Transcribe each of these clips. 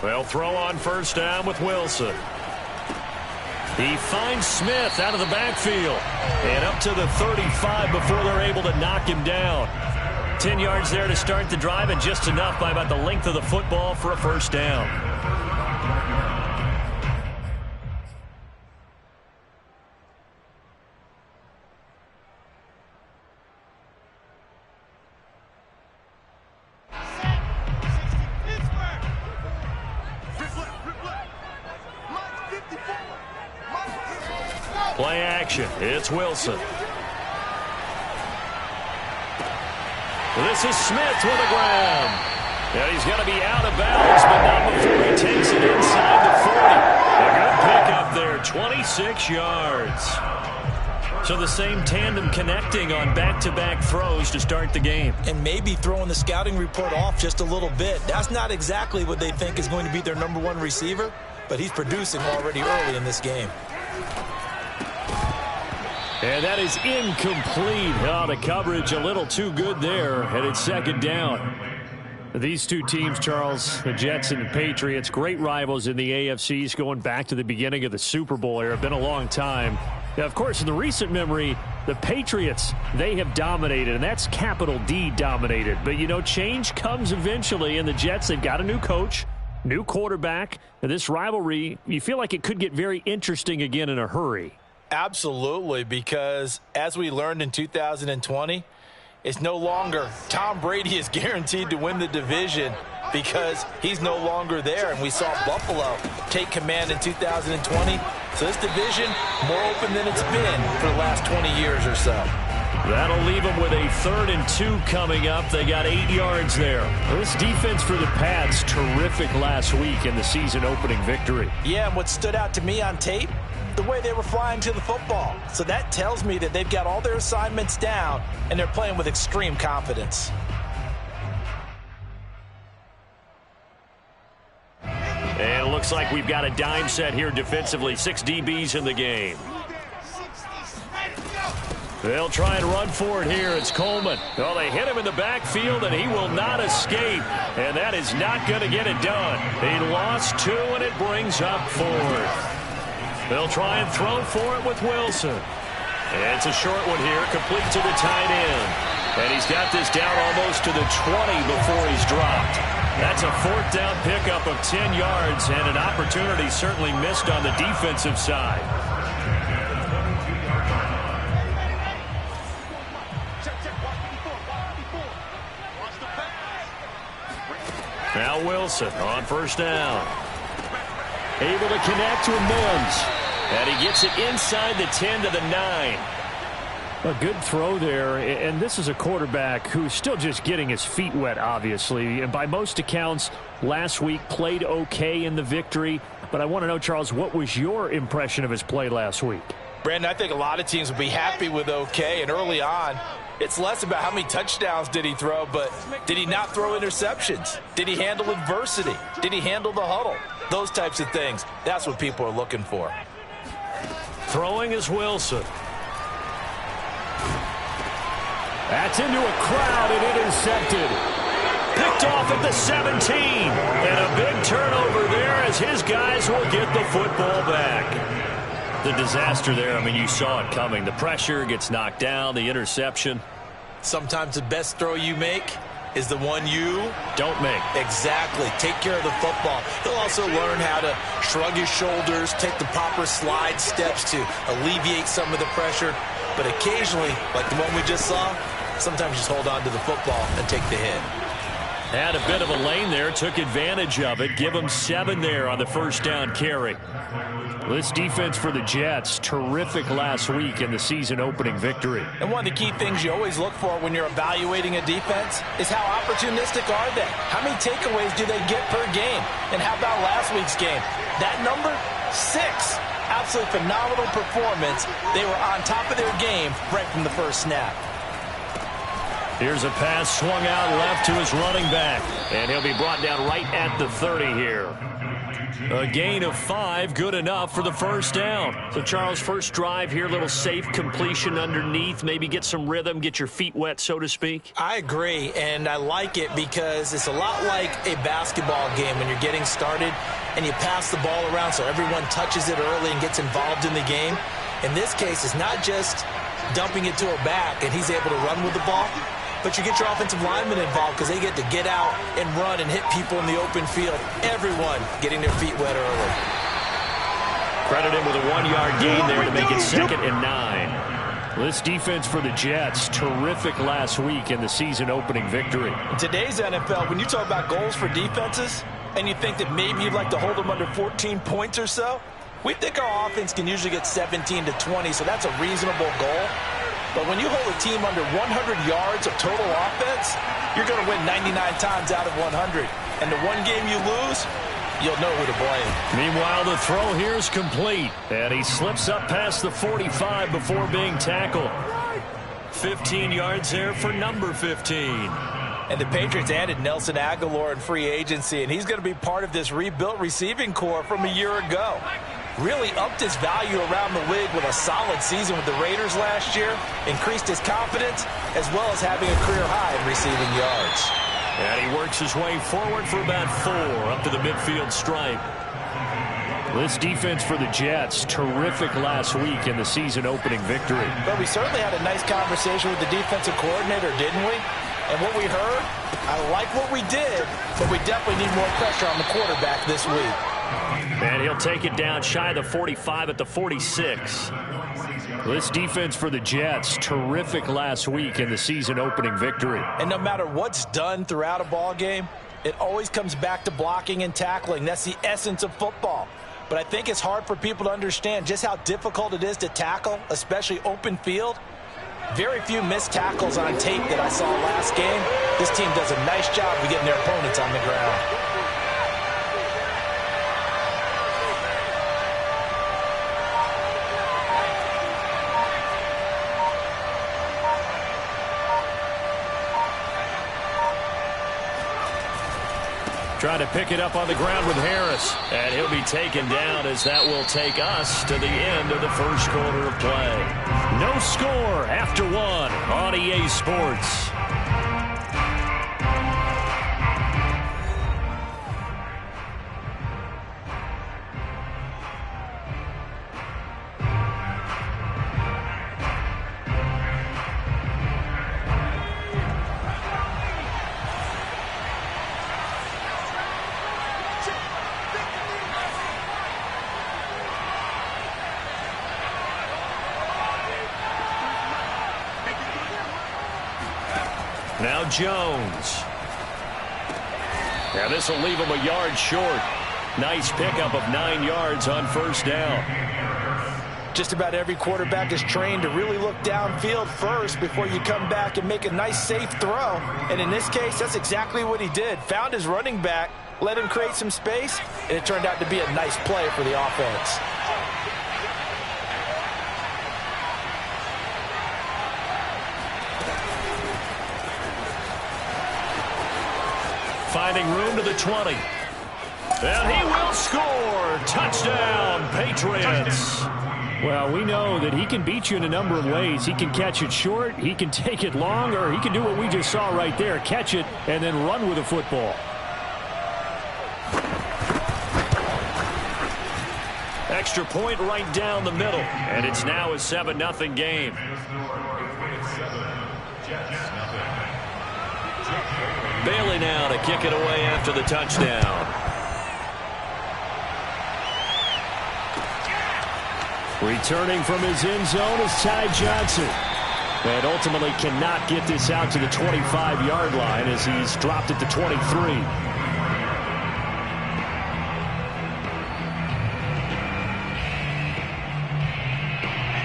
They'll throw on first down with Wilson. He finds Smith out of the backfield. And up to the 35 before they're able to knock him down. 10 yards there to start the drive, and just enough by about the length of the football for a first down. Play action. It's Wilson. This is Smith with a grab. And he's going to be out of bounds, but not before he takes it inside the 40. A good pickup there, 26 yards. So the same tandem connecting on back-to-back throws to start the game. And maybe throwing the scouting report off just a little bit. That's not exactly what they think is going to be their number one receiver, but he's producing already early in this game. And that is incomplete. Oh, the coverage a little too good there, and it's second down. These two teams, Charles, the Jets and the Patriots, great rivals in the AFCs going back to the beginning of the Super Bowl era. Been a long time. Now, of course, in the recent memory, the Patriots, they have dominated, and that's capital D dominated. But, you know, change comes eventually, and the Jets, they've got a new coach, new quarterback, and this rivalry, you feel like it could get very interesting again in a hurry. Absolutely, because as we learned in 2020, it's no longer Tom Brady is guaranteed to win the division because he's no longer there. And we saw Buffalo take command in 2020. So this division more open than it's been for the last 20 years or so. That'll leave them with a 3rd and 2 coming up. They got 8 yards there. This defense for the Pats, terrific last week in the season-opening victory. Yeah, and what stood out to me on tape, the way they were flying to the football. So that tells me that they've got all their assignments down, and they're playing with extreme confidence. And it looks like we've got a dime set here defensively. 6 DBs in the game. They'll try and run for it here. It's Coleman. Oh, they hit him in the backfield, and he will not escape. And that is not going to get it done. He lost 2, and it brings up 4th. They'll try and throw for it with Wilson. And it's a short one here, complete to the tight end. And he's got this down almost to the 20 before he's dropped. That's a 4th down pickup of 10 yards, and an opportunity certainly missed on the defensive side. Now Wilson on first down. Able to connect with Mims. And he gets it inside the 10 to the 9. A good throw there, and this is a quarterback who's still just getting his feet wet, obviously. And by most accounts, last week played okay in the victory. But I want to know, Charles, what was your impression of his play last week? Brandon, I think a lot of teams would be happy with okay. And early on, it's less about how many touchdowns did he throw, but did he not throw interceptions? Did he handle adversity? Did he handle the huddle? Those types of things. That's what people are looking for. Throwing is Wilson. That's into a crowd and intercepted. Picked off at the 17. And a big turnover there as his guys will get the football back. The disaster there, I mean, you saw it coming. The pressure gets knocked down, the interception. Sometimes the best throw you make is the one you don't make. Exactly. Take care of the football. He'll also learn how to shrug his shoulders, take the proper slide steps to alleviate some of the pressure. But occasionally, like the one we just saw, sometimes just hold on to the football and take the hit. Had a bit of a lane there, took advantage of it. Give him 7 there on the first down carry. This defense for the Jets, terrific last week in the season-opening victory. And one of the key things you always look for when you're evaluating a defense is how opportunistic are they? How many takeaways do they get per game? And how about last week's game? That number, 6. Absolutely phenomenal performance. They were on top of their game right from the first snap. Here's a pass swung out left to his running back. And he'll be brought down right at the 30 here. A gain of 5, good enough for the first down. So, Charles, first drive here, little safe completion underneath, maybe get some rhythm, get your feet wet, so to speak. I agree, and I like it because it's a lot like a basketball game when you're getting started and you pass the ball around so everyone touches it early and gets involved in the game. In this case, it's not just dumping it to a back and he's able to run with the ball, but you get your offensive linemen involved because they get to get out and run and hit people in the open field. Everyone getting their feet wet early. Credit him with a 1-yard gain there to make it 2nd and 9. This defense for the Jets, terrific last week in the season-opening victory. In today's NFL, when you talk about goals for defenses and you think that maybe you'd like to hold them under 14 points or so, we think our offense can usually get 17 to 20, so that's a reasonable goal. But when you hold a team under 100 yards of total offense, you're going to win 99 times out of 100. And the one game you lose, you'll know who to blame. Meanwhile, the throw here is complete. And he slips up past the 45 before being tackled. 15 yards there for number 15. And the Patriots added Nelson Aguilar in free agency, and he's going to be part of this rebuilt receiving corps from a year ago. Really upped his value around the league with a solid season with the Raiders last year, increased his confidence, as well as having a career high in receiving yards. And he works his way forward for about 4 up to the midfield stripe. This defense for the Jets, terrific last week in the season-opening victory. But we certainly had a nice conversation with the defensive coordinator, didn't we? And what we heard, I like what we did, but we definitely need more pressure on the quarterback this week. And he'll take it down shy of the 45 at the 46. This defense for the Jets, terrific last week in the season-opening victory. And no matter what's done throughout a ball game, it always comes back to blocking and tackling. That's the essence of football. But I think it's hard for people to understand just how difficult it is to tackle, especially open field. Very few missed tackles on tape that I saw last game. This team does a nice job of getting their opponents on the ground. Trying to pick it up on the ground with Harris. And he'll be taken down as that will take us to the end of the first quarter of play. No score after 1 on EA Sports. Now Jones. Now this will leave him a yard short. Nice pickup of 9 yards on first down. Just about every quarterback is trained to really look downfield first before you come back and make a nice safe throw. And in this case, that's exactly what he did. Found his running back, let him create some space, and it turned out to be a nice play for the offense. Finding room to the 20. And he will score. Touchdown, Patriots. Well, we know that he can beat you in a number of ways. He can catch it short, he can take it long, or he can do what we just saw right there, catch it and then run with the football. Extra point right down the middle. And it's now a 7-0 game. Bailey now to kick it away after the touchdown. Returning from his end zone is Ty Johnson. And ultimately cannot get this out to the 25-yard line as he's dropped it to 23.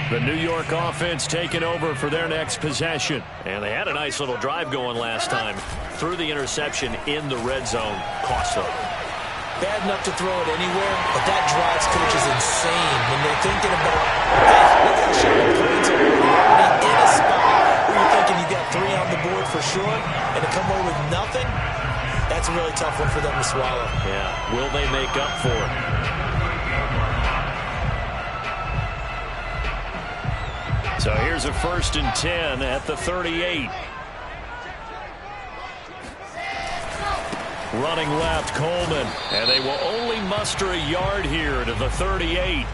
The New York offense taking over for their next possession. And they had a nice little drive going last time. Threw the interception in the red zone. Costly. Bad enough to throw it anywhere, but that drives coaches insane when they're thinking about, hey, look how short the points are. You're already in a spot where you're thinking you got 3 on the board for sure, and to come away with nothing, That's a really tough one for them to swallow. Yeah, will they make up for it? So here's a 1st and 10 at the 38. Running left, Coleman. And they will only muster a yard here to the 38.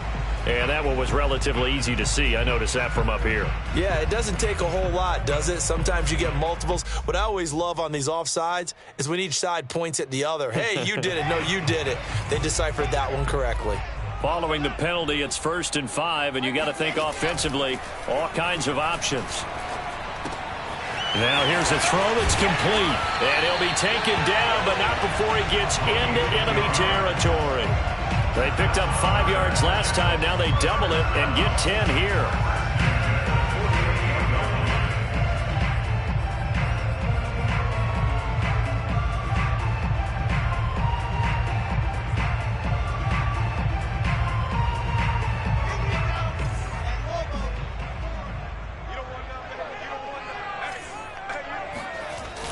And that one was relatively easy to see. I noticed that from up here. Yeah, it doesn't take a whole lot, does it? Sometimes you get multiples. What I always love on these offsides is when each side points at the other. Hey, you did it. No, you did it. They deciphered that one correctly. Following the penalty, it's 1st and 5, and you got to think offensively, all kinds of options. Now here's a throw that's complete. And he'll be taken down, but not before he gets into enemy territory. They picked up 5 yards last time. Now they double it and get 10 here.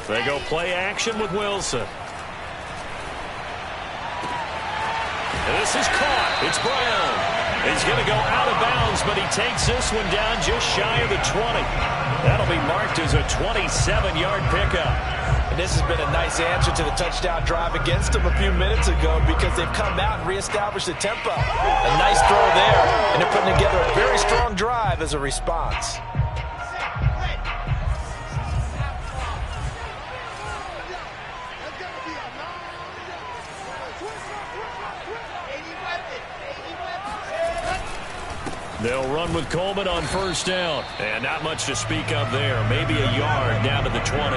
They go play action with Wilson. And this is caught. It's Brown. He's going to go out of bounds, but he takes this one down just shy of the 20. That'll be marked as a 27-yard pickup. And this has been a nice answer to the touchdown drive against them a few minutes ago because they've come out and reestablished the tempo. A nice throw there, and they're putting together a very strong drive as a response. They'll run with Coleman on 1st down. And not much to speak of there. Maybe a yard down to the 20.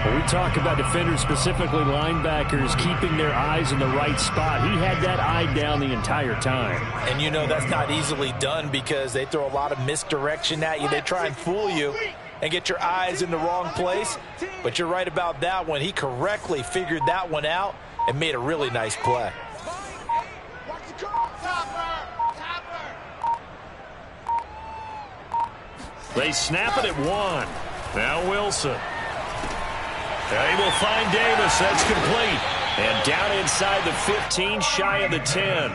When we talk about defenders, specifically linebackers, keeping their eyes in the right spot, he had that eye down the entire time. And you know that's not easily done because they throw a lot of misdirection at you. They try and fool you and get your eyes in the wrong place. But you're right about that one. He correctly figured that one out and made a really nice play. They snap it at 1. Now Wilson. They will find Davis. That's complete. And down inside the 15, shy of the 10.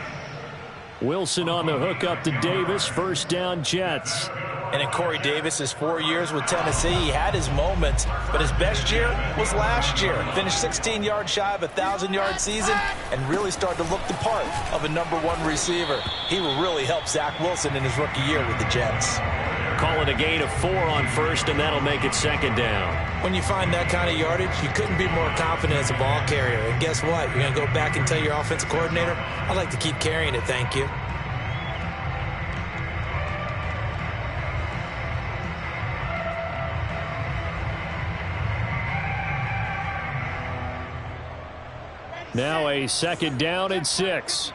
Wilson on the hook up to Davis. 1st down, Jets. And in Corey Davis's 4 years with Tennessee, he had his moments, but his best year was last year. Finished 16 yards shy of a 1,000-yard season and really started to look the part of a #1 receiver. He will really help Zach Wilson in his rookie year with the Jets. Call it a gain of 4 on 1st, and that'll make it 2nd down. When you find that kind of yardage, you couldn't be more confident as a ball carrier. And guess what? You're going to go back and tell your offensive coordinator, I'd like to keep carrying it, thank you. Now a 2nd down and 6.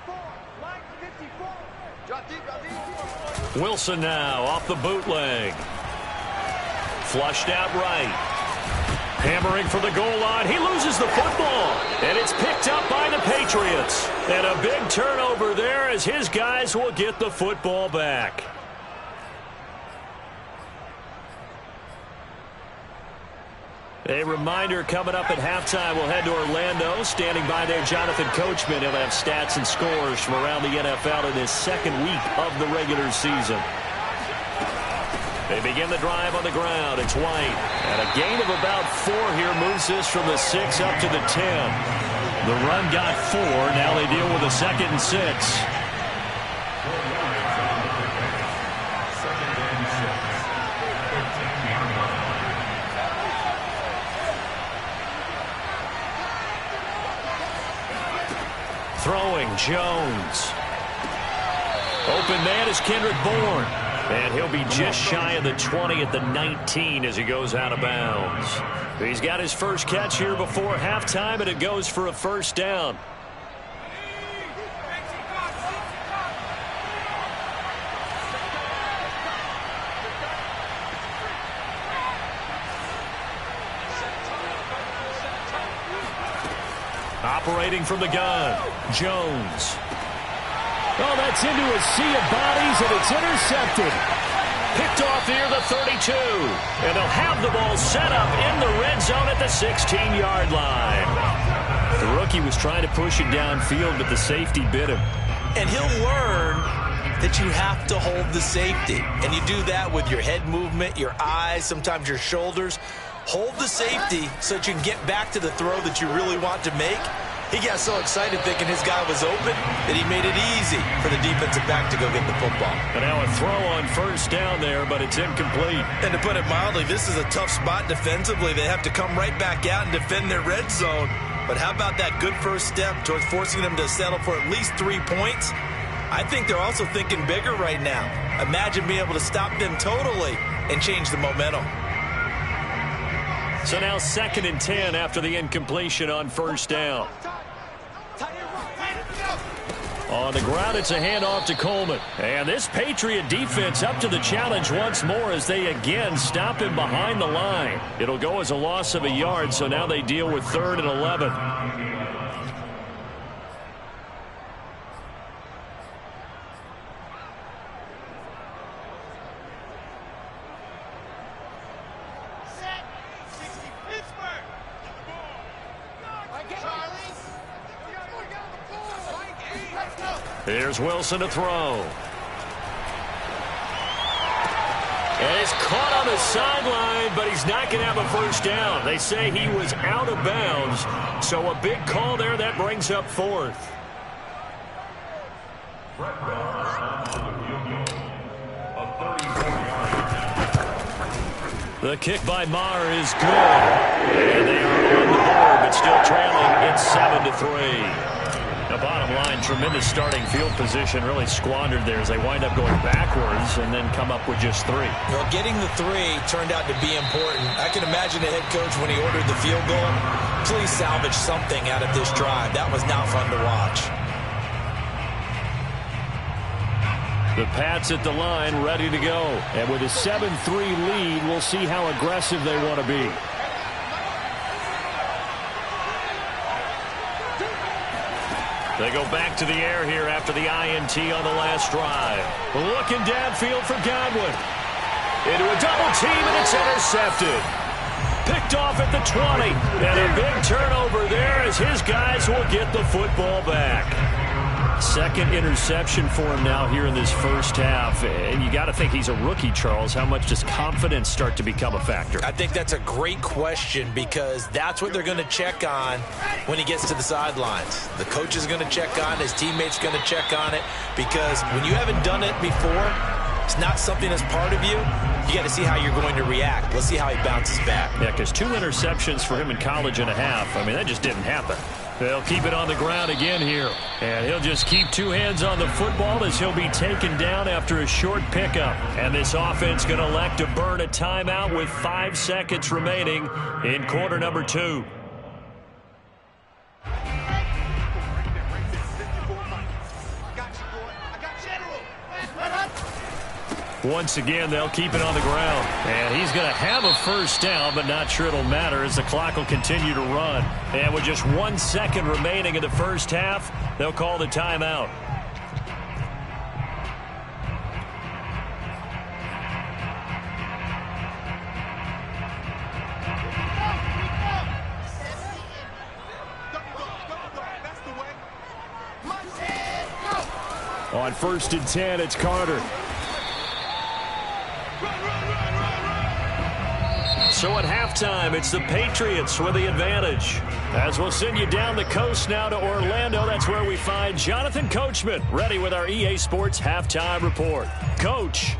Wilson now off the bootleg. Flushed out right. Hammering for the goal line. He loses the football. And it's picked up by the Patriots. And a big turnover there as his guys will get the football back. A reminder coming up at halftime, we'll head to Orlando. Standing by there, Jonathan Coachman. He'll have stats and scores from around the NFL in his 2nd week of the regular season. They begin the drive on the ground. It's White. And a gain of about 4 here moves this from the 6 up to the 10. The run got 4. Now they deal with a 2nd and 6. Throwing, Jones. Open man is Kendrick Bourne. And he'll be just shy of the 20 at the 19 as he goes out of bounds. He's got his first catch here before halftime, and it goes for a 1st down. Operating from the gun, Jones. Oh, that's into a sea of bodies, and it's intercepted. Picked off near the 32. And they'll have the ball set up in the red zone at the 16-yard line. The rookie was trying to push it downfield, but the safety bit him. And he'll learn that you have to hold the safety. And you do that with your head movement, your eyes, sometimes your shoulders. Hold the safety so that you can get back to the throw that you really want to make. He got so excited thinking his guy was open that he made it easy for the defensive back to go get the football. And now a throw on first down there, but it's incomplete. And to put it mildly, this is a tough spot defensively. They have to come right back out and defend their red zone. But how about that good first step towards forcing them to settle for at least 3 points? I think they're also thinking bigger right now. Imagine being able to stop them totally and change the momentum. So now 2nd and 10 after the incompletion on first down. On the ground, it's a handoff to Coleman. And this Patriot defense up to the challenge once more as they again stop him behind the line. It'll go as a loss of a yard, so now they deal with 3rd and 11. Here's Wilson to throw. And it's caught on the sideline, but he's not going to have a first down. They say he was out of bounds, so a big call there. That brings up 4th. The kick by Maher is good. And they are on the board, but still trailing. It's 7-3. The bottom line, tremendous starting field position, really squandered there as they wind up going backwards and then come up with just 3. Well, getting the 3 turned out to be important. I can imagine the head coach when he ordered the field goal. Please salvage something out of this drive. That was not fun to watch. The Pats at the line, ready to go. And with a 7-3 lead, we'll see how aggressive they want to be. They go back to the air here after the INT on the last drive. Looking downfield for Godwin. Into a double team, and it's intercepted. Picked off at the 20. And a big turnover there as his guys will get the football back. 2nd interception for him now here in this first half. And you got to think he's a rookie, Charles. How much does confidence start to become a factor? I think that's a great question because that's what they're going to check on when he gets to the sidelines. The coach is going to check on it. His teammates going to check on it because when you haven't done it before, it's not something that's part of you. You got to see how you're going to react. Let's see how he bounces back. Yeah, because 2 interceptions for him in college and a half. I mean, that just didn't happen. They'll keep it on the ground again here. And he'll just keep 2 hands on the football as he'll be taken down after a short pickup. And this offense going to elect to burn a timeout with 5 seconds remaining in quarter number 2. Once again, they'll keep it on the ground. And he's going to have a first down, but not sure it'll matter as the clock will continue to run. And with just 1 second remaining in the first half, they'll call the timeout. On 1st and 10, it's Carter. So at halftime, it's the Patriots with the advantage. As we'll send you down the coast now to Orlando, that's where we find Jonathan Coachman, ready with our EA Sports Halftime Report. Coach.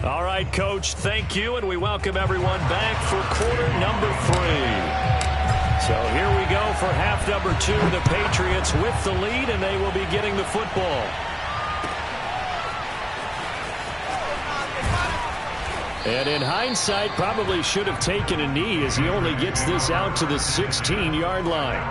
All right, Coach, thank you, and we welcome everyone back for quarter number 3. So here we go for half number 2. The Patriots with the lead, and they will be getting the football. And in hindsight, probably should have taken a knee as he only gets this out to the 16-yard line.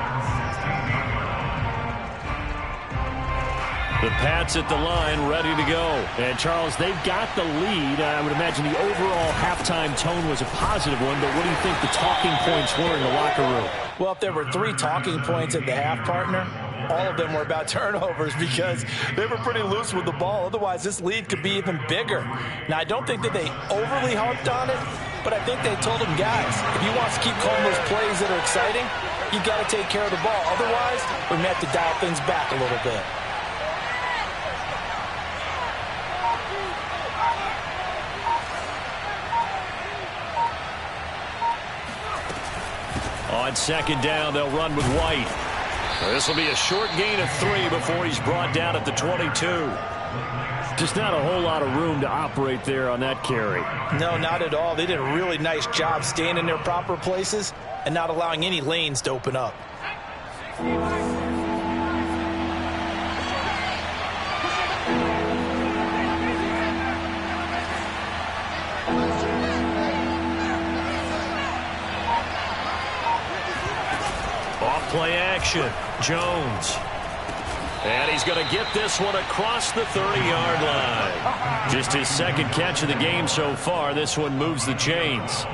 The Pats at the line, ready to go. And, Charles, they've got the lead. I would imagine the overall halftime tone was a positive one, but what do you think the talking points were in the locker room? Well, if there were 3 talking points at the half, partner, all of them were about turnovers because they were pretty loose with the ball. Otherwise, this lead could be even bigger. Now, I don't think that they overly harped on it, but I think they told them, guys, if you want to keep calling those plays that are exciting, you got to take care of the ball. Otherwise, we may have to dial things back a little bit. On second down, they'll run with White. This will be a short gain of 3 before he's brought down at the 22. Just not a whole lot of room to operate there on that carry. No, not at all. They did a really nice job staying in their proper places and not allowing any lanes to open up. Play action. Jones. And he's going to get this one across the 30-yard line. Just his second catch of the game so far. This one moves the chains.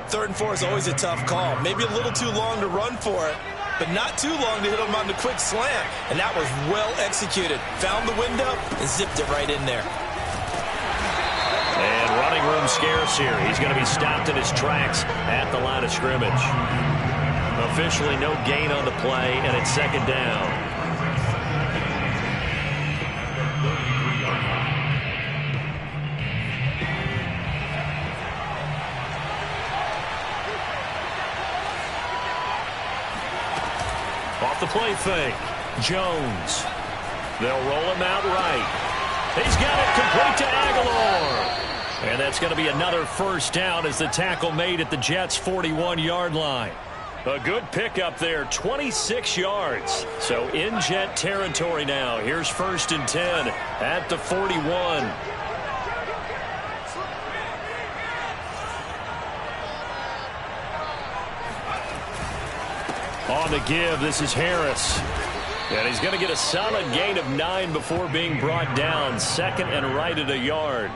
3rd and 4 is always a tough call. Maybe a little too long to run for it, but not too long to hit him on the quick slant. And that was well executed. Found the window and zipped it right in there. And running room scarce here. He's going to be stopped in his tracks at the line of scrimmage. Officially no gain on the play, and it's second down. Off the play fake. Jones. They'll roll him out right. He's got it complete to Aguilar. And that's going to be another first down as the tackle made at the Jets' 41-yard line. A good pickup there, 26 yards. So in Jet territory now. Here's 1st and 10 at the 41. On the give, this is Harris. And he's going to get a solid gain of 9 before being brought down. 2nd and right at a yard.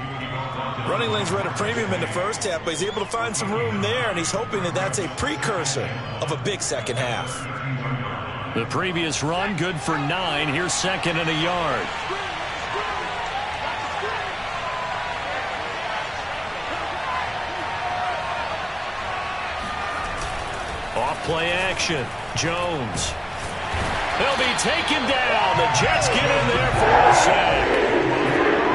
Running lanes were at a premium in the first half, but he's able to find some room there, and he's hoping that that's a precursor of a big second half. The previous run, good for 9. Here's 2nd and a yard. Off play action. Jones. He'll be taken down. The Jets get in there for a sack.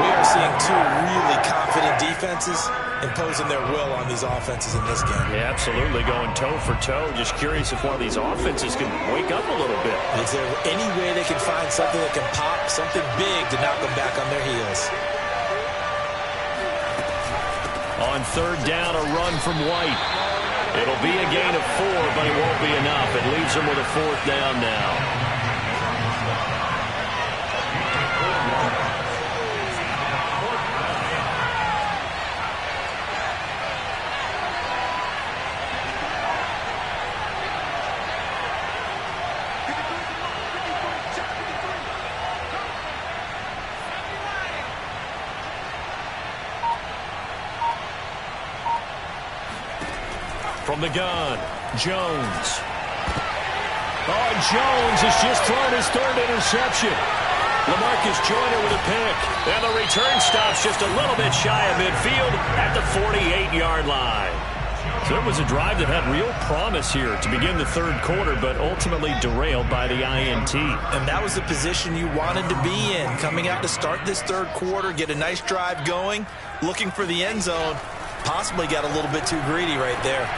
We are seeing 2 really confident defenses imposing their will on these offenses in this game. Yeah, absolutely, going toe for toe. Just curious if one of these offenses can wake up a little bit. Is there any way they can find something that can pop, something big to knock them back on their heels? On 3rd down, a run from White. It'll be a gain of 4, but it won't be enough. It leaves them with a 4th down now. From the gun, Jones. Oh, Jones has just thrown his 3rd interception. LaMarcus Joyner with a pick. And the return stops just a little bit shy of midfield at the 48-yard line. So it was a drive that had real promise here to begin the 3rd quarter, but ultimately derailed by the INT. And that was the position you wanted to be in. Coming out to start this 3rd quarter, get a nice drive going, looking for the end zone. Possibly got a little bit too greedy right there.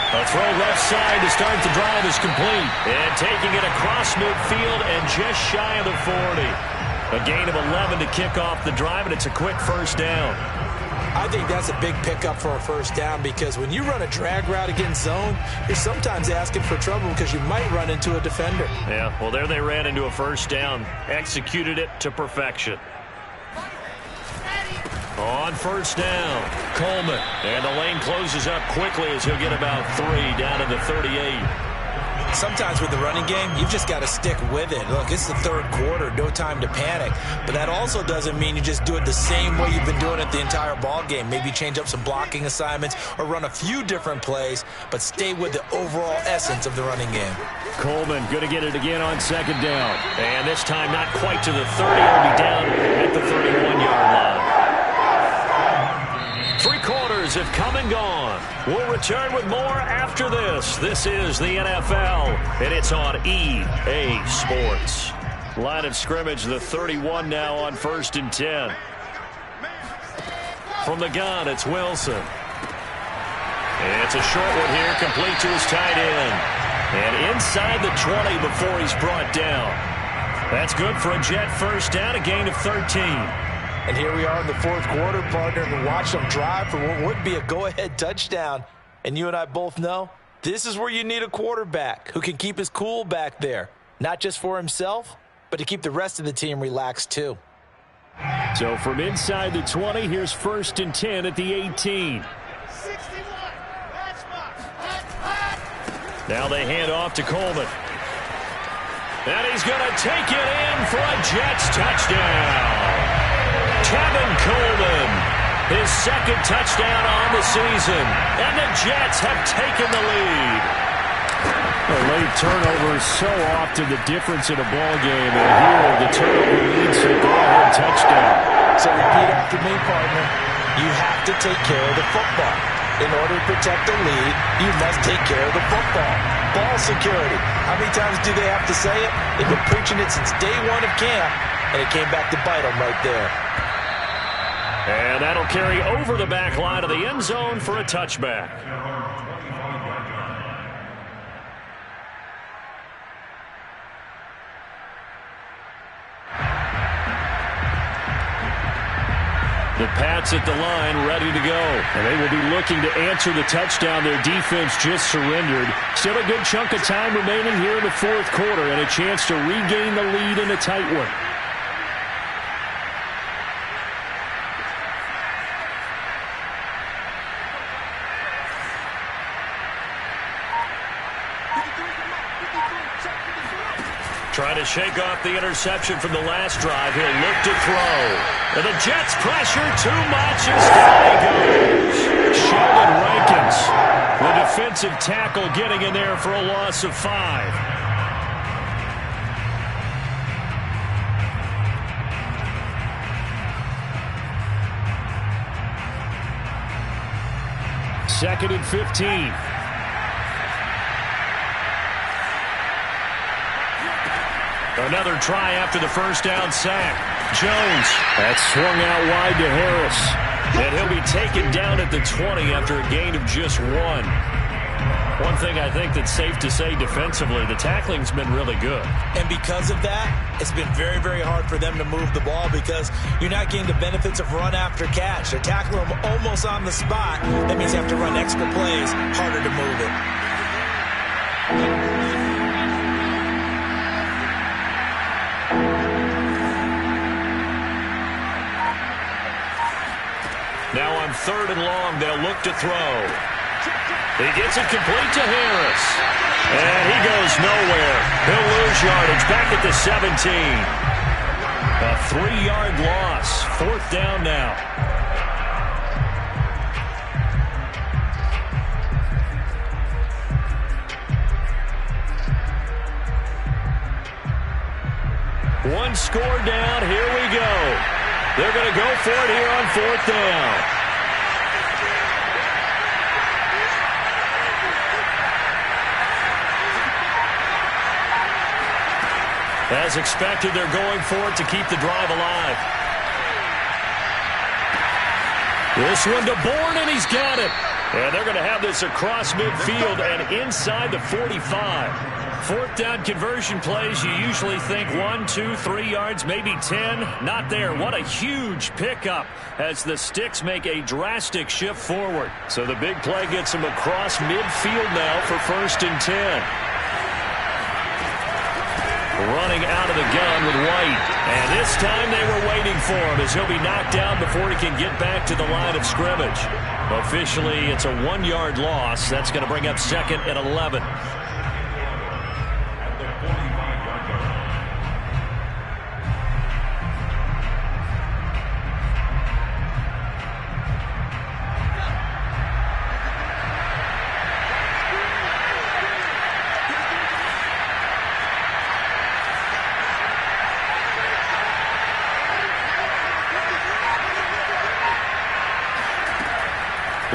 A throw left side to start the drive is complete. And taking it across midfield and just shy of the 40. A gain of 11 to kick off the drive, and it's a quick first down. I think that's a big pickup for a first down because when you run a drag route against zone, you're sometimes asking for trouble because you might run into a defender. Yeah, well, there they ran into a first down. Executed it to perfection. On first down, Coleman. And the lane closes up quickly as he'll get about 3 down to the 38. Sometimes with the running game, you've just got to stick with it. Look, it's the third quarter, no time to panic. But that also doesn't mean you just do it the same way you've been doing it the entire ball game. Maybe change up some blocking assignments or run a few different plays, but stay with the overall essence of the running game. Coleman going to get it again on second down. And this time not quite to the 30. It'll be down at the 31-yard line. 3 quarters have come and gone. We'll return with more after this. This is the NFL, and it's on EA Sports. Line of scrimmage, the 31 now on 1st and 10. From the gun, it's Wilson. It's a short one here, complete to his tight end. And inside the 20 before he's brought down. That's good for a Jet first down, a gain of 13. And here we are in the fourth quarter, partner, and watch them drive for what would be a go-ahead touchdown. And you and I both know this is where you need a quarterback who can keep his cool back there, not just for himself, but to keep the rest of the team relaxed too. So from inside the 20, here's 1st and 10 at the 18. Now they hand off to Coleman. And he's going to take it in for a Jets touchdown. Kevin Coleman, his second touchdown on the season, and the Jets have taken the lead. A late turnover is so often the difference in a ball game, and here the turnover leads to a go-ahead touchdown. So repeat after me, partner. You have to take care of the football. In order to protect the lead, you must take care of the football. Ball security. How many times do they have to say it? They've been preaching it since day one of camp, and it came back to bite them right there. And that'll carry over the back line of the end zone for a touchback. The Pats at the line, ready to go. And they will be looking to answer the touchdown their defense just surrendered. Still a good chunk of time remaining here in the fourth quarter and a chance to regain the lead in a tight one. Trying to shake off the interception from the last drive. He'll look to throw. And the Jets pressure too much as down he goes. Sheldon Rankins, the defensive tackle, getting in there for a loss of 5. Second and 15. Another try after the first down sack. Jones. That's swung out wide to Harris. And he'll be taken down at the 20 after a gain of just 1. One thing I think that's safe to say defensively, the tackling's been really good. And because of that, it's been very, very hard for them to move the ball because you're not getting the benefits of run after catch. They're tackling them almost on the spot. That means you have to run extra plays, harder to move it. Now on 3rd and long, they'll look to throw. He gets it complete to Harris. And he goes nowhere. He'll lose yardage back at the 17. A 3-yard loss. 4th down now. One score down. Here we go. They're going to go for it here on 4th down. As expected, they're going for it to keep the drive alive. This one to Bourne, and he's got it. And they're going to have this across midfield and inside the 45. 4th down conversion plays, you usually think 1, 2, 3 yards, maybe 10. Not there. What a huge pickup as the Sticks make a drastic shift forward. So the big play gets them across midfield now for 1st and 10. Running out of the gun with White. And this time they were waiting for him as he'll be knocked down before he can get back to the line of scrimmage. Officially, it's a 1-yard loss. That's going to bring up 2nd and 11.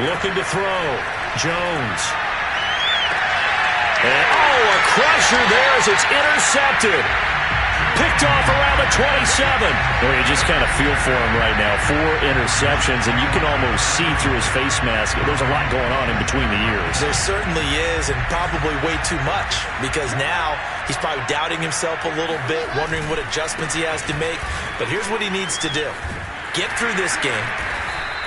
Looking to throw. Jones. And, a crusher there as it's intercepted. Picked off around the 27. Well, you just kind of feel for him right now. 4 interceptions, and you can almost see through his face mask. There's a lot going on in between the ears. There certainly is, and probably way too much, because now he's probably doubting himself a little bit, wondering what adjustments he has to make. But here's what he needs to do. Get through this game,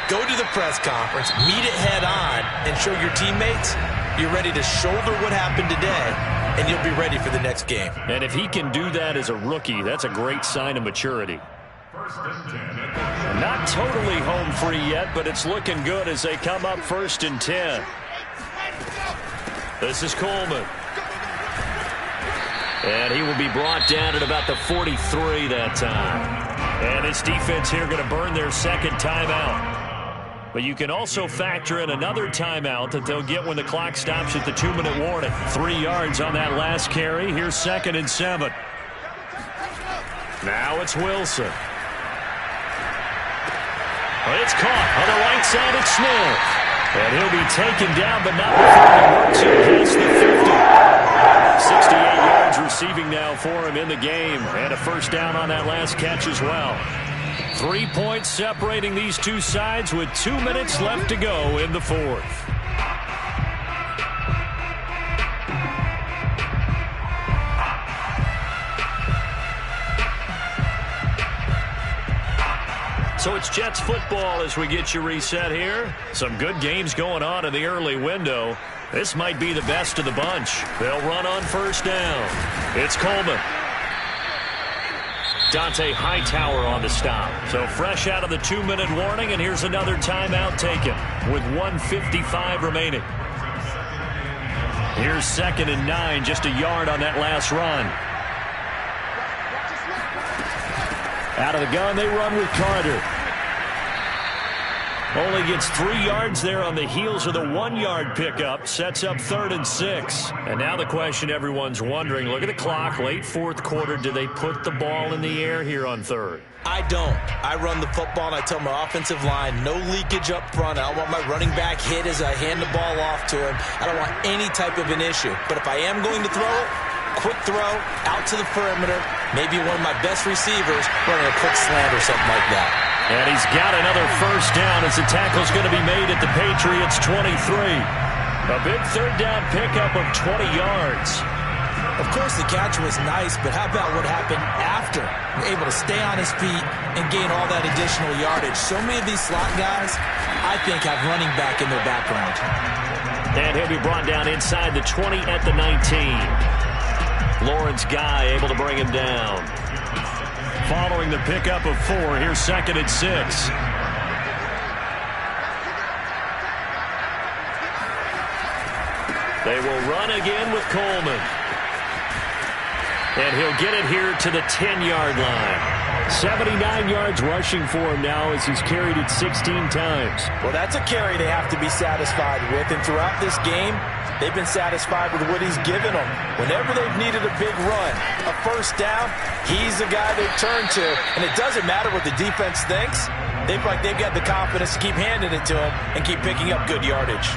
go to the press conference, meet it head on, and show your teammates you're ready to shoulder what happened today, and you'll be ready for the next game. And if he can do that as a rookie, that's a great sign of maturity. Not totally home free yet, but it's looking good as they come up 1st and 10. This is Coleman. And he will be brought down at about the 43 that time. And this defense here going to burn their second timeout. But you can also factor in another timeout that they'll get when the clock stops at the 2-minute warning. 3 yards on that last carry. Here's 2nd and 7. Now it's Wilson. It's caught on the right side. It's Smith. And he'll be taken down, but not before he works it past the 50. 68 yards receiving now for him in the game. And a first down on that last catch as well. 3 points separating these two sides with 2 minutes left to go in the 4th. So it's Jets football as we get you reset here. Some good games going on in the early window. This might be the best of the bunch. They'll run on first down. It's Coleman. Dante Hightower on the stop. So fresh out of the 2-minute warning, and here's another timeout taken with 1:55 remaining. Here's 2nd and 9, just a yard on that last run. Out of the gun, they run with Carter. Only gets 3 yards there on the heels of the 1-yard pickup. Sets up 3rd and 6. And now the question everyone's wondering, look at the clock, late 4th quarter. Do they put the ball in the air here on 3rd? I don't. I run the football, and I tell my offensive line, no leakage up front. I don't want my running back hit as I hand the ball off to him. I don't want any type of an issue. But if I am going to throw it, quick throw, out to the perimeter, maybe one of my best receivers running a quick slant or something like that. And he's got another first down as the tackle's going to be made at the Patriots 23. A big 3rd down pickup of 20 yards. Of course, the catch was nice, but how about what happened after? Able to stay on his feet and gain all that additional yardage. So many of these slot guys, I think, have running back in their background. And he'll be brought down inside the 20 at the 19. Lawrence Guy able to bring him down. Following the pickup of 4, here's 2nd and 6. They will run again with Coleman. And he'll get it here to the 10-yard line. 79 yards rushing for him now as he's carried it 16 times. Well, that's a carry they have to be satisfied with. And throughout this game, they've been satisfied with what he's given them. Whenever they've needed a big run, a first down, he's the guy they turn to. And it doesn't matter what the defense thinks. They feel like they've got the confidence to keep handing it to him and keep picking up good yardage.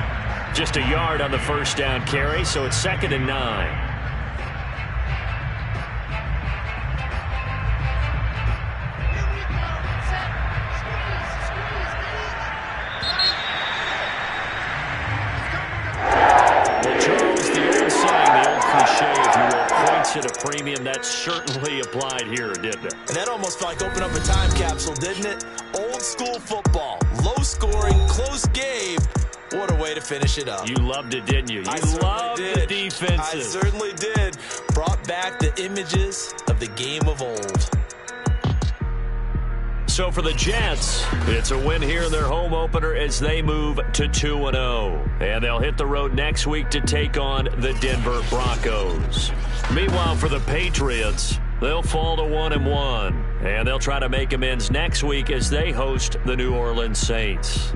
Just a yard on the first down carry, so it's 2nd and 9. At a premium, that certainly applied here, didn't it? And that almost felt like open up a time capsule, didn't it? Old school football, low scoring, close game. What a way to finish it up. You loved it, didn't you? You loved the defenses. I certainly did. Brought back the images of the game of old. So for the Jets, it's a win here in their home opener as they move to 2-0. And they'll hit the road next week to take on the Denver Broncos. Meanwhile, for the Patriots, they'll fall to 1-1. And they'll try to make amends next week as they host the New Orleans Saints.